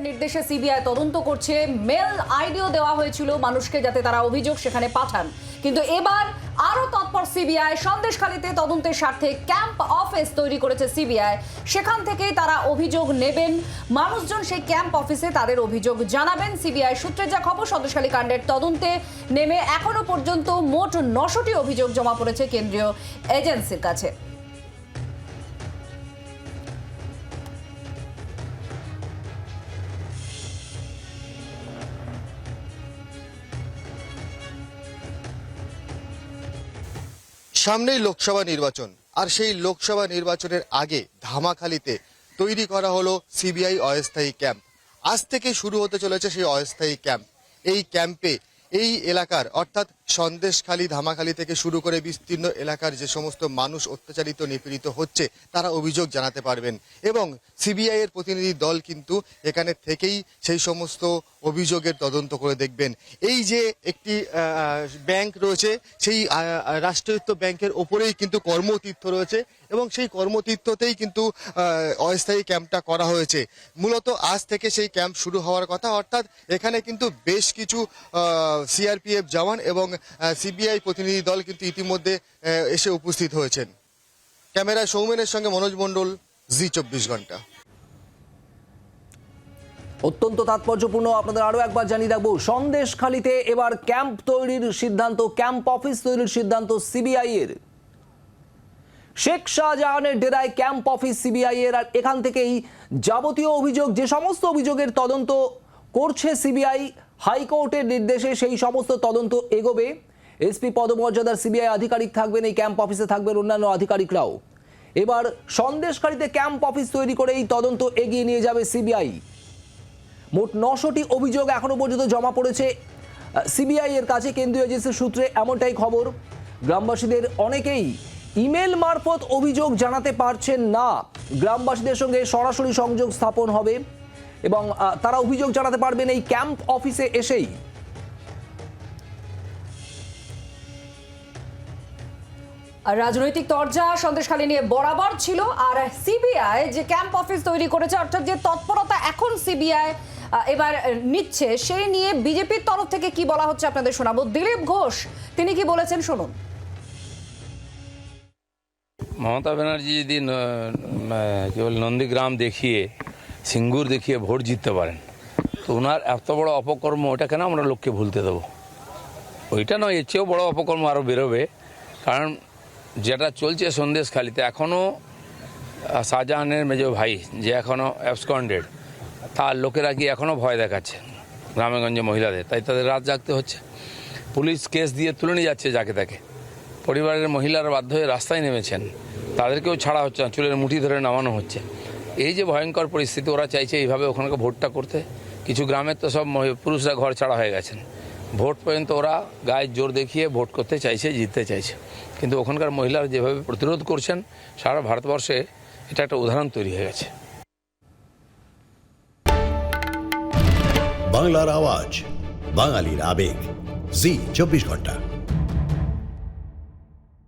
নির্দেশে সিবিআই তদন্ত করছে। মেল আইডিও দেওয়া হয়েছিল মানুষকে যাতে তারা অভিযোগ সেখানে পাঠান, কিন্তু এবার আরো তৎপর সিবিআই। সন্দেশখালীতে তদন্তের স্বার্থে ক্যাম্প অফিস তৈরি করেছে সিবিআই। সেখান থেকেই তারা অভিযোগ নেবেন। মানুষজন সেই ক্যাম্প অফিসে তাদের অভিযোগ জানাবেন। সিবিআই সূত্রে যা খবর, সন্দেশখালী কাণ্ডের তদন্তে নেমে এখনো পর্যন্ত মোট 9টি অভিযোগ জমা পড়েছে কেন্দ্রীয় এজেন্সির কাছে। সামনেই লোকসভা নির্বাচন, আর সেই লোকসভা নির্বাচনের আগে ধামাখালিতে তৈরি করা হলো সিবিআই অস্থায়ী ক্যাম্প। আজ থেকে শুরু হতে চলেছে সেই অস্থায়ী ক্যাম্প। এই ক্যাম্পে এই এলাকার অর্থাৎ সন্দেশখালী, ধামাখালি থেকে শুরু করে বিস্তীর্ণ এলাকার যে সমস্ত মানুষ অত্যাচারিত, নিপীড়িত হচ্ছে তারা অভিযোগ জানাতে পারবেন, এবং সিবিআই এর প্রতিনিধি দল কিন্তু এখানে থেকেই সেই সমস্ত অভিযোগের তদন্ত করে দেখবেন। এই যে একটি ব্যাংক রয়েছে, সেই রাষ্ট্রায়ত্ত ব্যাংকের ওপরেই কিন্তু কর্মতীর্থ রয়েছে, এবং সেই কর্মতীর্থতেই কিন্তু অস্থায়ী ক্যাম্পটা করা হয়েছে। মূলত আজ থেকে সেই ক্যাম্প শুরু হওয়ার কথা, অর্থাৎ এখানে কিন্তু বেশ কিছু সিআরপিএফ জওয়ান এবং সিবিআই প্রতিনিধি দল কিন্তু ইতিমধ্যে এসে উপস্থিত হয়েছেন। ক্যামেরায় সৌমেনের সঙ্গে মনোজ মণ্ডল, জি24 ঘন্টা। অত্যন্ত তাৎপর্যপূর্ণ। আপনাদের আরো একবার জানিয়ে রাখবো, সন্দেশখালীতে এবার ক্যাম্প তৈরির সিদ্ধান্ত, ক্যাম্প অফিস তৈরির সিদ্ধান্ত সিবিআই এর। শেখ শাহজাহানের ডেরায় ক্যাম্প অফিস সিবিআই এর, আর এখান থেকেই যাবতীয় অভিযোগ, যে সমস্ত অভিযোগের তদন্ত করছে সিবিআই হাইকোর্টের নির্দেশে, সেই সমস্ত তদন্ত এগোবে। এসপি পদমর্যাদার সিবিআই আধিকারিক থাকবেন এই ক্যাম্প অফিসে, থাকবেন অন্যান্য আধিকারিকরাও। এবার সন্দেশখালীতে ক্যাম্প অফিস তৈরি করে এই তদন্ত এগিয়ে নিয়ে যাবে সিবিআই। মোট 9টি অভিযোগ এখনো পর্যন্ত জমা পড়েছে সিবিআই এর কাছে। কেন্দ্রীয় এজেন্সির সূত্রে এমনটাই খবর। গ্রামবাসীদের অনেকেই ইমেল মারফত অভিযোগ জানাতে পারছেন না। গ্রামবাসীদের সঙ্গে সরাসরি সংযোগ স্থাপন হবে এবং তারা অভিযোগ জানাতে পারবেন এই ক্যাম্প অফিসে এসেই। রাজনৈতিক তরজা সন্দেশখালী নিয়ে বরাবর ছিল, আর সিবিআই যে ক্যাম্প অফিস তৈরি করেছে, অর্থাৎ যে তৎপরতা এখন সিবিআই এবার নিচ্ছে, সেই নিয়ে বিজেপির তরফ থেকে কি বলা হচ্ছে আপনাদের শোনাবো। দিলীপ ঘোষ তিনি কি বলেছেন শুনুন। মমতা ব্যানার্জি যদি কেবল নন্দীগ্রাম দেখিয়ে, সিঙ্গুর দেখিয়ে ভোট জিততে পারেন, তো ওনার এত বড় অপকর্ম, ওটা কেন আমরা লোককে ভুলতে দেবো? ওইটা নয়, এর চেয়েও বড় অপকর্ম আরও বেরোবে। কারণ যেটা চলছে সন্দেশখালীতে, এখনও শাহজাহানের মেজো ভাই যে এখনও অ্যাবসকন্ডেড, তার লোকেরা কি এখনও ভয় দেখাচ্ছে গ্রামেগঞ্জে মহিলাদের, তাই তাদের রাত জাগতে হচ্ছে। পুলিশ কেস দিয়ে তুলে নিয়ে যাচ্ছে যাকে তাকে। পরিবারের মহিলারা বাধ্য হয়ে রাস্তায় নেমেছেন, তাদেরকেও ছাড়া হচ্ছে না, চুলের মুঠি ধরে নামানো হচ্ছে। এই যে ভয়ঙ্কর পরিস্থিতি, ওরা চাইছে এইভাবে ওখানকে ভোটটা করতে। কিছু গ্রামের তো সব পুরুষরা ঘর ছাড়া হয়ে গেছেন, ভোট পর্যন্ত ওরা গায়ের জোর দেখিয়ে ভোট করতে চাইছে, জিততে চাইছে। কিন্তু ওখানকার মহিলারা যেভাবে প্রতিরোধ করছেন, সারা ভারতবর্ষে এটা একটা উদাহরণ তৈরি হয়ে গেছে। বাংলার আওয়াজ, বাঙালির আবেগ, জি24 ঘন্টা।